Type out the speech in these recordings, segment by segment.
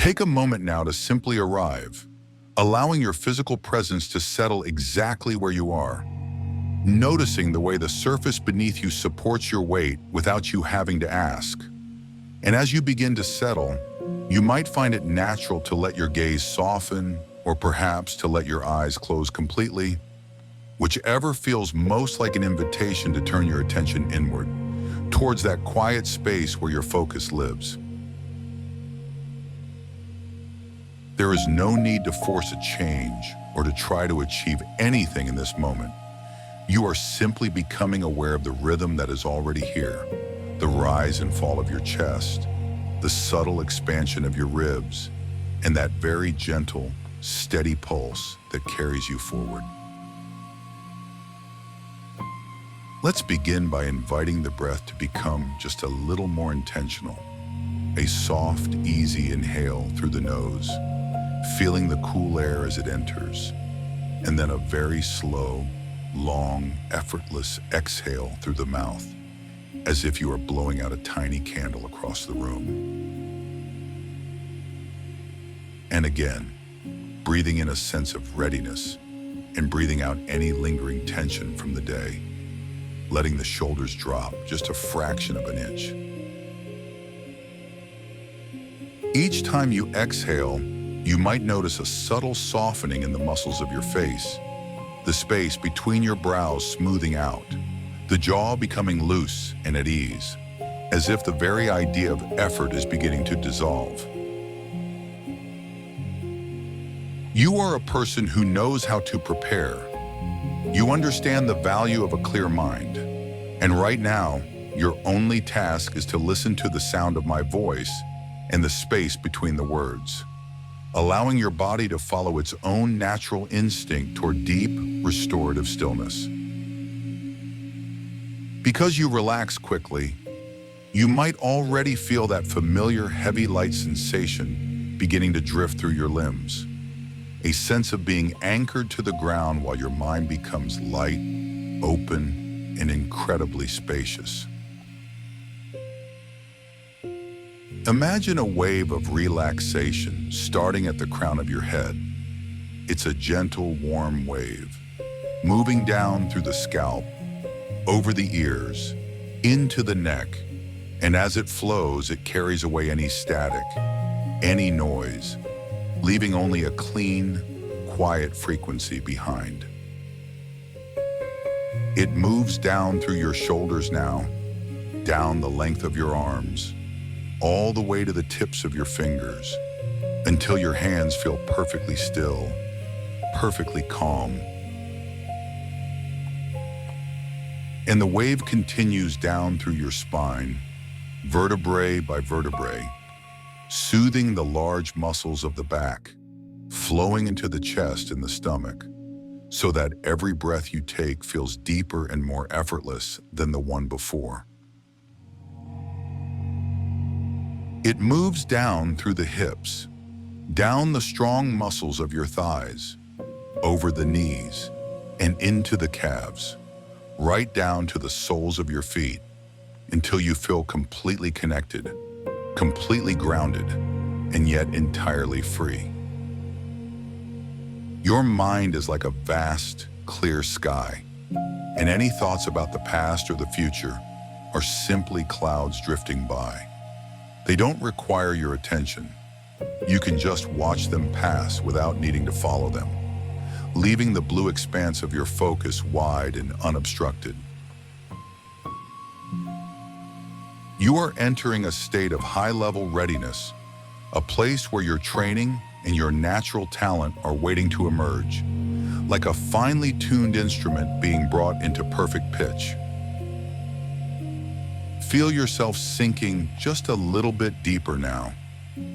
Take a moment now to simply arrive, allowing your physical presence to settle exactly where you are, noticing the way the surface beneath you supports your weight without you having to ask. And as you begin to settle, you might find it natural to let your gaze soften, or perhaps to let your eyes close completely, whichever feels most like an invitation to turn your attention inward, towards that quiet space where your focus lives. There is no need to force a change or to try to achieve anything in this moment. You are simply becoming aware of the rhythm that is already here, the rise and fall of your chest, the subtle expansion of your ribs, and that very gentle, steady pulse that carries you forward. Let's begin by inviting the breath to become just a little more intentional. A soft, easy inhale through the nose, feeling the cool air as it enters, and then a very slow, long, effortless exhale through the mouth, as if you are blowing out a tiny candle across the room. And again, breathing in a sense of readiness and breathing out any lingering tension from the day, letting the shoulders drop just a fraction of an inch. Each time you exhale, you might notice a subtle softening in the muscles of your face, the space between your brows smoothing out, the jaw becoming loose and at ease, as if the very idea of effort is beginning to dissolve. You are a person who knows how to prepare. You understand the value of a clear mind. And right now, your only task is to listen to the sound of my voice and the space between the words, allowing your body to follow its own natural instinct toward deep, restorative stillness. Because you relax quickly, you might already feel that familiar heavy light sensation beginning to drift through your limbs, a sense of being anchored to the ground while your mind becomes light, open, and incredibly spacious. Imagine a wave of relaxation starting at the crown of your head. It's a gentle, warm wave, moving down through the scalp, over the ears, into the neck, and as it flows, it carries away any static, any noise, leaving only a clean, quiet frequency behind. It moves down through your shoulders now, down the length of your arms, all the way to the tips of your fingers, until your hands feel perfectly still, perfectly calm. And the wave continues down through your spine, vertebrae by vertebrae, soothing the large muscles of the back, flowing into the chest and the stomach, so that every breath you take feels deeper and more effortless than the one before. It moves down through the hips, down the strong muscles of your thighs, over the knees, and into the calves, right down to the soles of your feet, until you feel completely connected, completely grounded, and yet entirely free. Your mind is like a vast, clear sky, and any thoughts about the past or the future are simply clouds drifting by. They don't require your attention. You can just watch them pass without needing to follow them, leaving the blue expanse of your focus wide and unobstructed. You are entering a state of high-level readiness, a place where your training and your natural talent are waiting to emerge, like a finely tuned instrument being brought into perfect pitch. Feel yourself sinking just a little bit deeper now,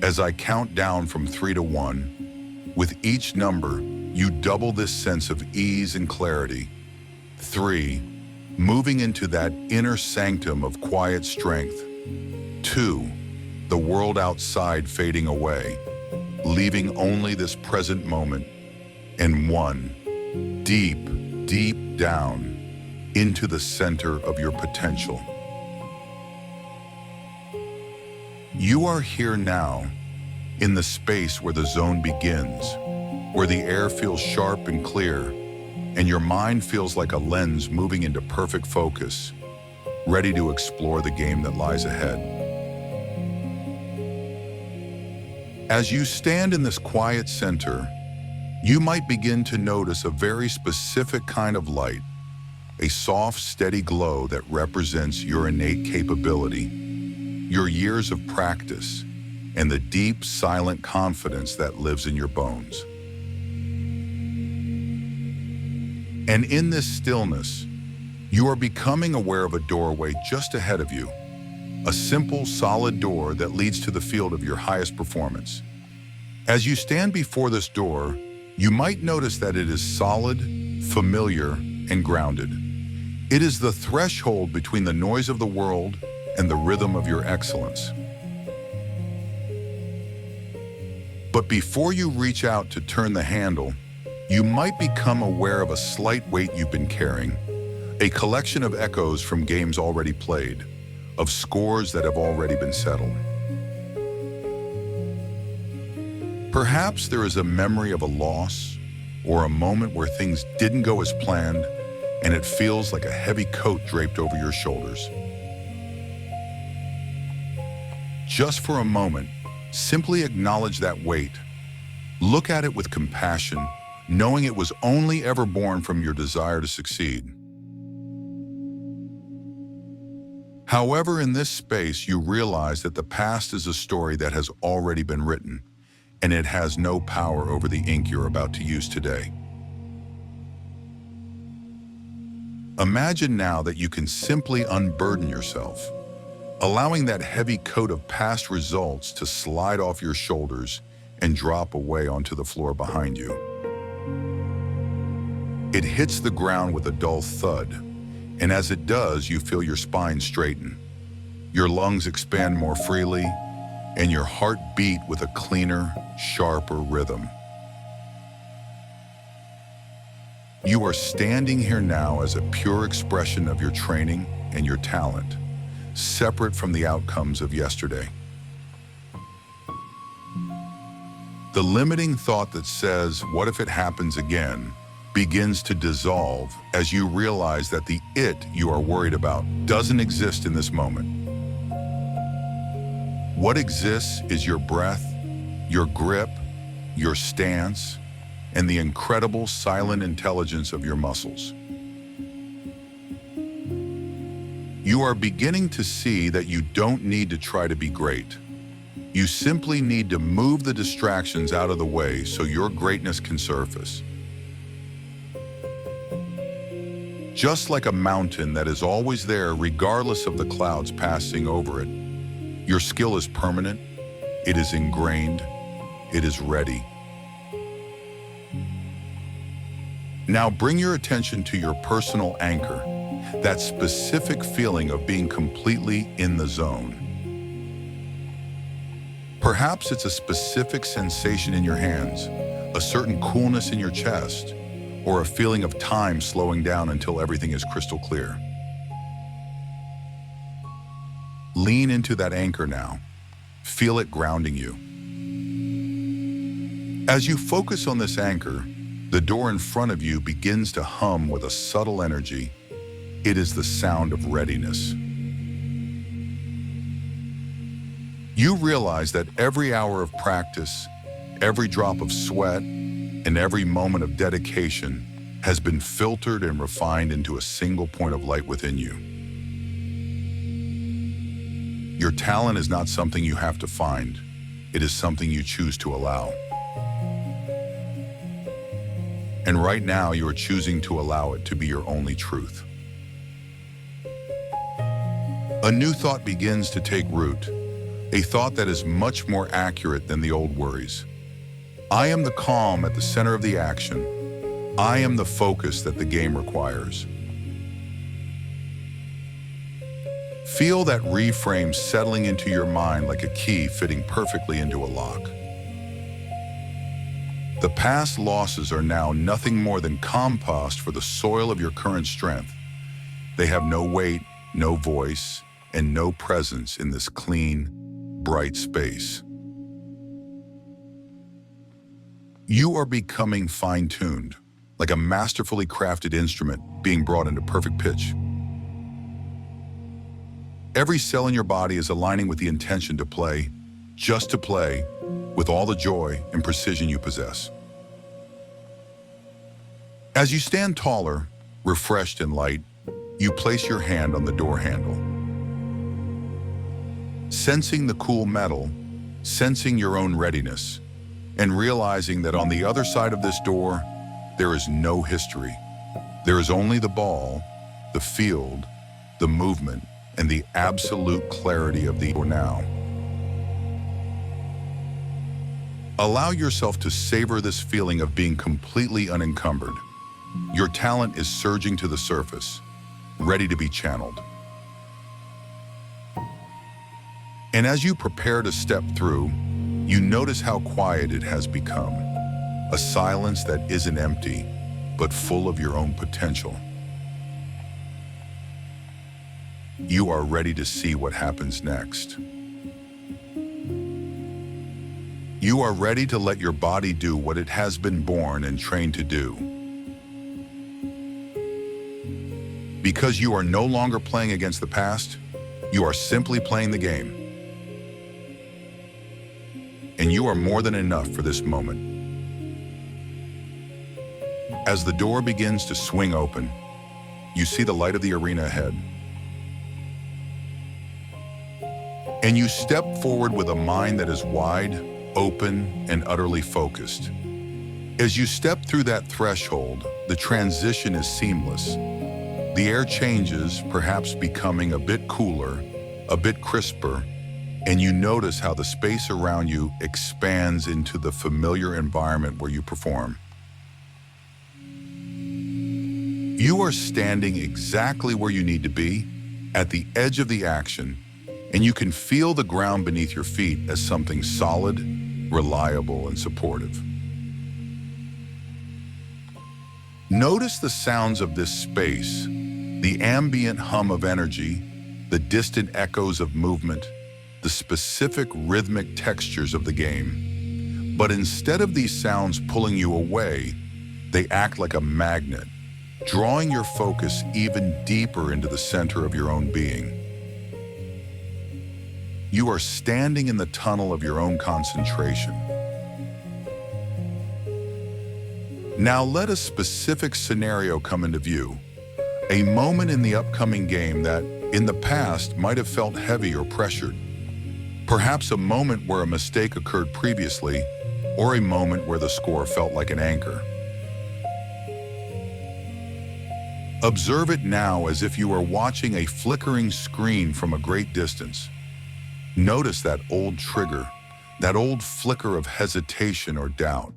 as I count down from 3 to 1. With each number, you double this sense of ease and clarity. 3, moving into that inner sanctum of quiet strength. 2, the world outside fading away, leaving only this present moment. And 1, deep, deep down into the center of your potential. You are here now, in the space where the zone begins, where the air feels sharp and clear, and your mind feels like a lens moving into perfect focus, ready to explore the game that lies ahead. As you stand in this quiet center, you might begin to notice a very specific kind of light, a soft, steady glow that represents your innate capability, your years of practice, and the deep, silent confidence that lives in your bones. And in this stillness, you are becoming aware of a doorway just ahead of you, a simple, solid door that leads to the field of your highest performance. As you stand before this door, you might notice that it is solid, familiar, and grounded. It is the threshold between the noise of the world and the rhythm of your excellence. But before you reach out to turn the handle, you might become aware of a slight weight you've been carrying, a collection of echoes from games already played, of scores that have already been settled. Perhaps there is a memory of a loss or a moment where things didn't go as planned, and it feels like a heavy coat draped over your shoulders. Just for a moment, simply acknowledge that weight. Look at it with compassion, knowing it was only ever born from your desire to succeed. However, in this space, you realize that the past is a story that has already been written, and it has no power over the ink you're about to use today. Imagine now that you can simply unburden yourself, allowing that heavy coat of past results to slide off your shoulders and drop away onto the floor behind you. It hits the ground with a dull thud, and as it does, you feel your spine straighten. Your lungs expand more freely, and your heart beat with a cleaner, sharper rhythm. You are standing here now as a pure expression of your training and your talent, separate from the outcomes of yesterday. The limiting thought that says, "What if it happens again?" begins to dissolve as you realize that the "it" you are worried about doesn't exist in this moment. What exists is your breath, your grip, your stance, and the incredible silent intelligence of your muscles. You are beginning to see that you don't need to try to be great. You simply need to move the distractions out of the way so your greatness can surface. Just like a mountain that is always there regardless of the clouds passing over it, your skill is permanent, it is ingrained, it is ready. Now bring your attention to your personal anchor, that specific feeling of being completely in the zone. Perhaps it's a specific sensation in your hands, a certain coolness in your chest, or a feeling of time slowing down until everything is crystal clear. Lean into that anchor now. Feel it grounding you. As you focus on this anchor, the door in front of you begins to hum with a subtle energy. It is the sound of readiness. You realize that every hour of practice, every drop of sweat, and every moment of dedication has been filtered and refined into a single point of light within you. Your talent is not something you have to find. It is something you choose to allow. And right now, you are choosing to allow it to be your only truth. A new thought begins to take root, a thought that is much more accurate than the old worries. I am the calm at the center of the action. I am the focus that the game requires. Feel that reframe settling into your mind like a key fitting perfectly into a lock. The past losses are now nothing more than compost for the soil of your current strength. They have no weight, no voice, and no presence in this clean, bright space. You are becoming fine-tuned, like a masterfully crafted instrument being brought into perfect pitch. Every cell in your body is aligning with the intention to play, just to play, with all the joy and precision you possess. As you stand taller, refreshed and light, you place your hand on the door handle. Sensing the cool metal, sensing your own readiness, and realizing that on the other side of this door, there is no history. There is only the ball, the field, the movement, and the absolute clarity of the now. Allow yourself to savor this feeling of being completely unencumbered. Your talent is surging to the surface, ready to be channeled. And as you prepare to step through, you notice how quiet it has become, a silence that isn't empty, but full of your own potential. You are ready to see what happens next. You are ready to let your body do what it has been born and trained to do. Because you are no longer playing against the past, you are simply playing the game. And you are more than enough for this moment. As the door begins to swing open, you see the light of the arena ahead. And you step forward with a mind that is wide, open, and utterly focused. As you step through that threshold, the transition is seamless. The air changes, perhaps becoming a bit cooler, a bit crisper, and you notice how the space around you expands into the familiar environment where you perform. You are standing exactly where you need to be, at the edge of the action, and you can feel the ground beneath your feet as something solid, reliable, and supportive. Notice the sounds of this space, the ambient hum of energy, the distant echoes of movement, the specific rhythmic textures of the game. But instead of these sounds pulling you away, they act like a magnet, drawing your focus even deeper into the center of your own being. You are standing in the tunnel of your own concentration. Now let a specific scenario come into view, a moment in the upcoming game that, in the past, might have felt heavy or pressured. Perhaps a moment where a mistake occurred previously, or a moment where the score felt like an anchor. Observe it now as if you are watching a flickering screen from a great distance. Notice that old trigger, that old flicker of hesitation or doubt.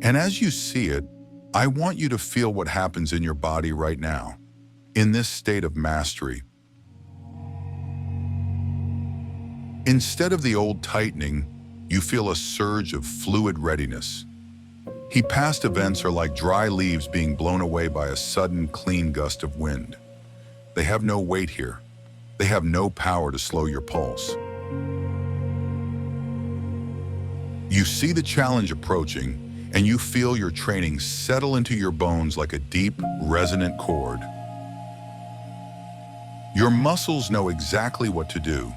And as you see it, I want you to feel what happens in your body right now, in this state of mastery. Instead of the old tightening, you feel a surge of fluid readiness. Past events are like dry leaves being blown away by a sudden, clean gust of wind. They have no weight here. They have no power to slow your pulse. You see the challenge approaching, and you feel your training settle into your bones like a deep, resonant chord. Your muscles know exactly what to do.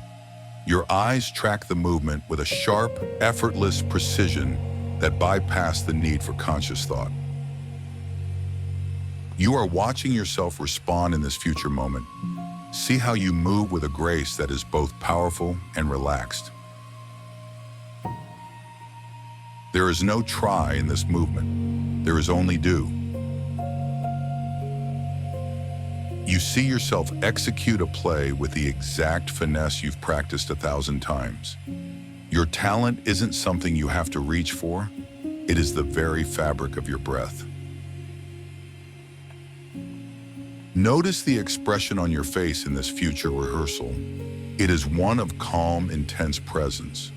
Your eyes track the movement with a sharp, effortless precision that bypass the need for conscious thought. You are watching yourself respond in this future moment. See how you move with a grace that is both powerful and relaxed. There is no try in this movement. There is only do. You see yourself execute a play with the exact finesse you've practiced 1,000 times. Your talent isn't something you have to reach for. It is the very fabric of your breath. Notice the expression on your face in this future rehearsal. It is one of calm, intense presence.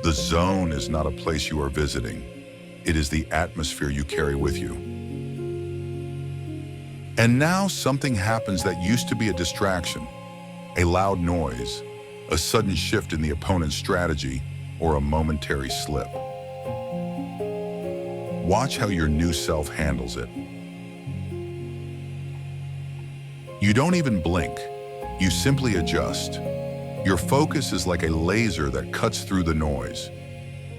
The zone is not a place you are visiting. It is the atmosphere you carry with you. And now something happens that used to be a distraction, a loud noise, a sudden shift in the opponent's strategy, or a momentary slip. Watch how your new self handles it. You don't even blink. You simply adjust. Your focus is like a laser that cuts through the noise.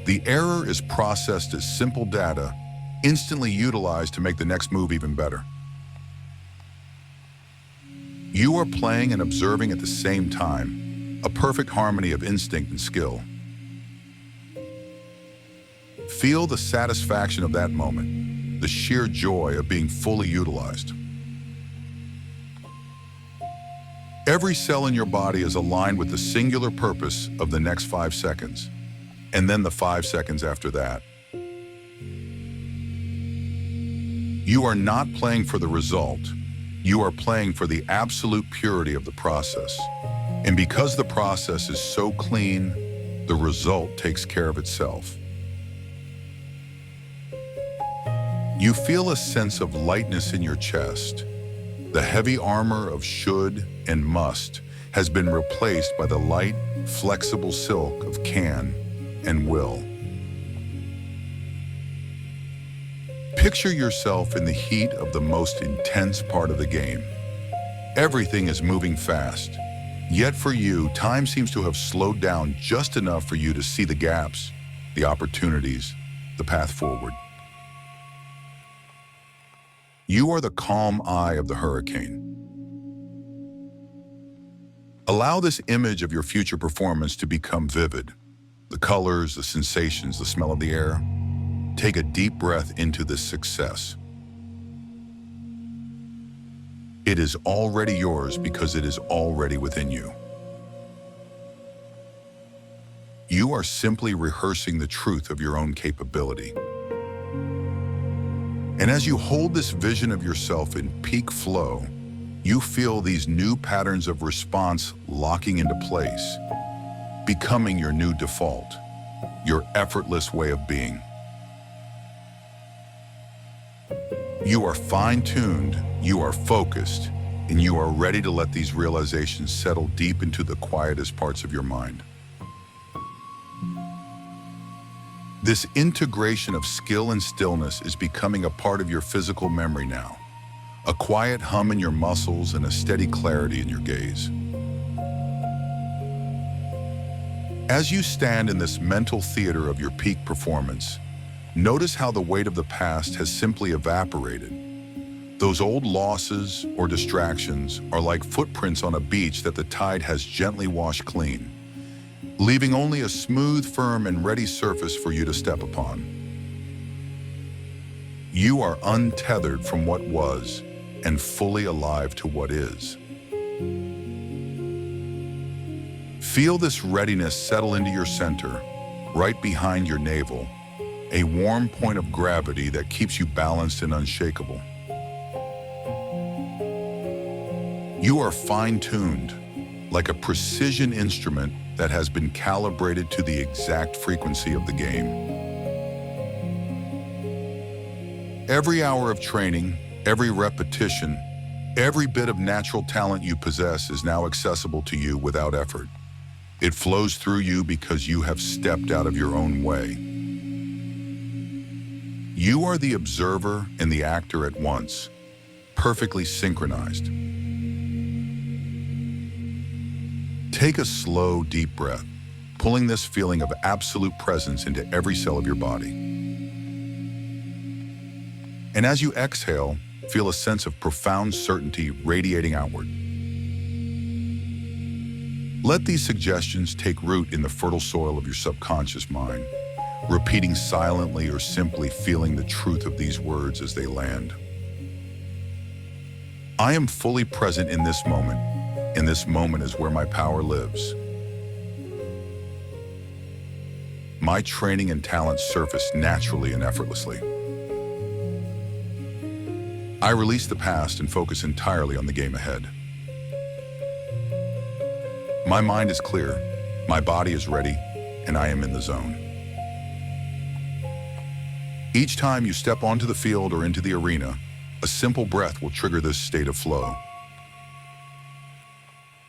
The error is processed as simple data, instantly utilized to make the next move even better. You are playing and observing at the same time, a perfect harmony of instinct and skill. Feel the satisfaction of that moment, the sheer joy of being fully utilized. Every cell in your body is aligned with the singular purpose of the next 5 seconds, and then the 5 seconds after that. You are not playing for the result. You are playing for the absolute purity of the process. And because the process is so clean, the result takes care of itself. You feel a sense of lightness in your chest. The heavy armor of should and must has been replaced by the light, flexible silk of can and will. Picture yourself in the heat of the most intense part of the game. Everything is moving fast. Yet for you, time seems to have slowed down just enough for you to see the gaps, the opportunities, the path forward. You are the calm eye of the hurricane. Allow this image of your future performance to become vivid. The colors, the sensations, the smell of the air. Take a deep breath into this success. It is already yours because it is already within you. You are simply rehearsing the truth of your own capability. And as you hold this vision of yourself in peak flow, you feel these new patterns of response locking into place, becoming your new default, your effortless way of being. You are fine-tuned, you are focused, and you are ready to let these realizations settle deep into the quietest parts of your mind. This integration of skill and stillness is becoming a part of your physical memory now, a quiet hum in your muscles and a steady clarity in your gaze. As you stand in this mental theater of your peak performance, notice how the weight of the past has simply evaporated. Those old losses or distractions are like footprints on a beach that the tide has gently washed clean, leaving only a smooth, firm, and ready surface for you to step upon. You are untethered from what was and fully alive to what is. Feel this readiness settle into your center, right behind your navel, a warm point of gravity that keeps you balanced and unshakable. You are fine-tuned, like a precision instrument that has been calibrated to the exact frequency of the game. Every hour of training, every repetition, every bit of natural talent you possess is now accessible to you without effort. It flows through you because you have stepped out of your own way. You are the observer and the actor at once, perfectly synchronized. Take a slow, deep breath, pulling this feeling of absolute presence into every cell of your body. And as you exhale, feel a sense of profound certainty radiating outward. Let these suggestions take root in the fertile soil of your subconscious mind, repeating silently or simply feeling the truth of these words as they land. I am fully present in this moment, and this moment is where my power lives. My training and talent surface naturally and effortlessly. I release the past and focus entirely on the game ahead. My mind is clear, my body is ready, and I am in the zone. Each time you step onto the field or into the arena, a simple breath will trigger this state of flow.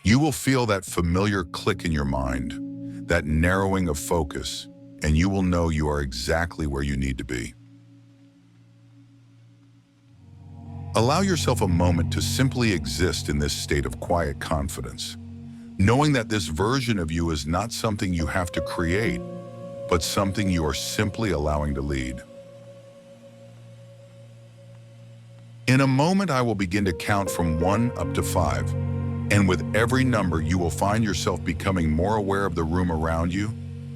You will feel that familiar click in your mind, that narrowing of focus, and you will know you are exactly where you need to be. Allow yourself a moment to simply exist in this state of quiet confidence, knowing that this version of you is not something you have to create, but something you are simply allowing to lead. In a moment, I will begin to count from 1 up to 5, and with every number, you will find yourself becoming more aware of the room around you,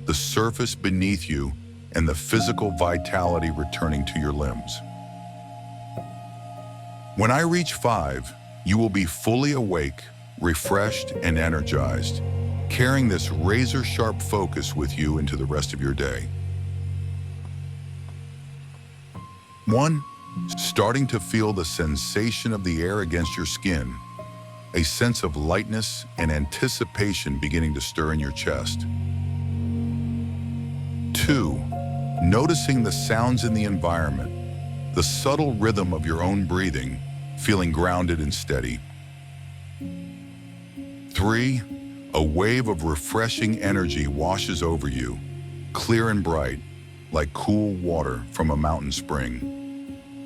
the surface beneath you, and the physical vitality returning to your limbs. When I reach 5, you will be fully awake, refreshed, and energized, carrying this razor-sharp focus with you into the rest of your day. 1. Starting to feel the sensation of the air against your skin, a sense of lightness and anticipation beginning to stir in your chest. 2. Noticing the sounds in the environment, the subtle rhythm of your own breathing, feeling grounded and steady. 3. A wave of refreshing energy washes over you, clear and bright, like cool water from a mountain spring.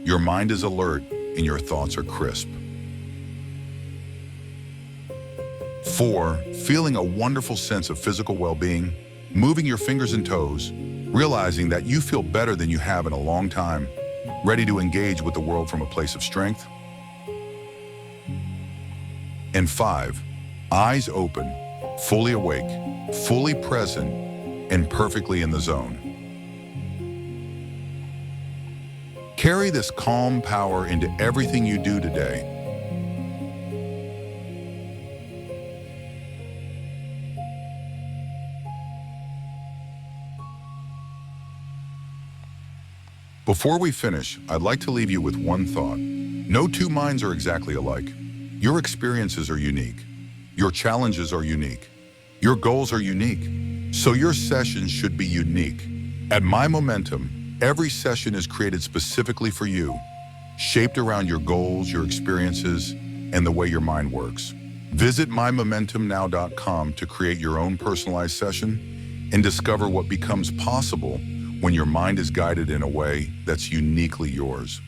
Your mind is alert and your thoughts are crisp. 4. Feeling a wonderful sense of physical well-being, moving your fingers and toes, realizing that you feel better than you have in a long time, ready to engage with the world from a place of strength. And 5. Eyes open, fully awake, fully present, and perfectly in the zone. Carry this calm power into everything you do today. Before we finish, I'd like to leave you with one thought. No two minds are exactly alike. Your experiences are unique. Your challenges are unique. Your goals are unique. So your sessions should be unique. At My Momentum, every session is created specifically for you, shaped around your goals, your experiences, and the way your mind works. Visit mymomentumnow.com to create your own personalized session and discover what becomes possible when your mind is guided in a way that's uniquely yours.